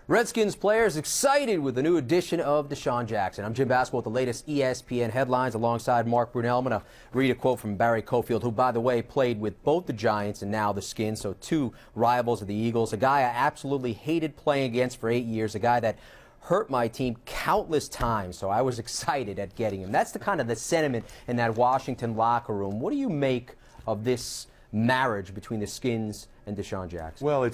Redskins players excited with the new addition of DeSean Jackson. I'm Jim Basketball with the latest ESPN headlines alongside Mark Brunell. I'm going to read a quote from Barry Cofield, who, by the way, played with both the Giants and now the Skins, so two rivals of the Eagles. A guy I absolutely hated playing against for 8 years, a guy that hurt my team countless times, so I was excited at getting him. That's the kind of the sentiment in that Washington locker room. What do you make of this marriage between the Skins and DeSean Jackson? Well,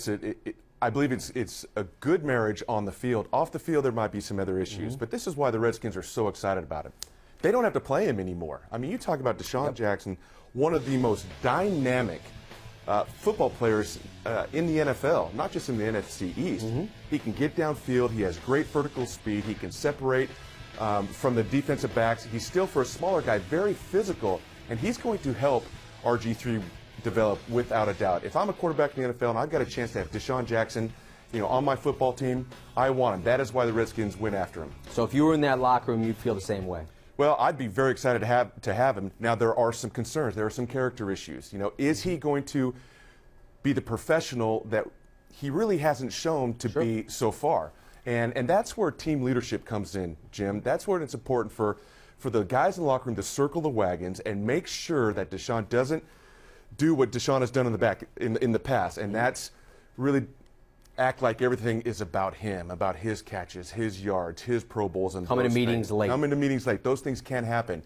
I believe it's a good marriage on the field. Off the field, there might be some other issues, but this is why the Redskins are so excited about it. They don't have to play him anymore. I mean, you talk about DeSean Jackson, one of the most dynamic football players in the NFL, not just in the NFC East. He can get downfield. He has great vertical speed. He can separate from the defensive backs. He's still, for a smaller guy, very physical, and he's going to help RG3 develop without a doubt. If I'm a quarterback in the NFL and I've got a chance to have DeSean Jackson, on my football team, I want him. That is why the Redskins went after him. So if you were in that locker room, you'd feel the same way? Well, I'd be very excited to have him. Now, there are some concerns. There are some character issues. Is he going to be the professional that he really hasn't shown to be so far? And that's where team leadership comes in, Jim. That's where it's important for the guys in the locker room to circle the wagons and make sure that DeSean doesn't do what DeSean has done in the past, and that's really act like everything is about him, about his catches, his yards, his Pro Bowls, and coming to meetings late. Coming to meetings late. Those things can happen,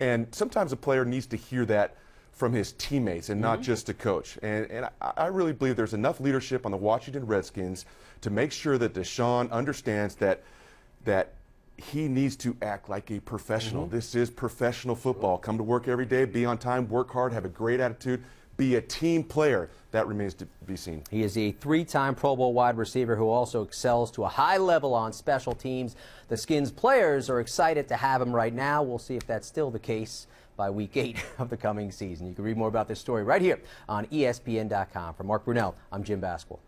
and sometimes a player needs to hear that from his teammates and not just a coach. And I really believe there's enough leadership on the Washington Redskins to make sure that DeSean understands that he needs to act like a professional. This is professional football. Come to work every day, be on time, work hard, have a great attitude, be a team player. That remains to be seen. He is a three-time Pro Bowl wide receiver who also excels to a high level on special teams. The Skins players are excited to have him right now. We'll see if that's still the case by Week 8 of the coming season. You can read more about this story right here on ESPN.com. For Mark Brunell, I'm Jim Basketball.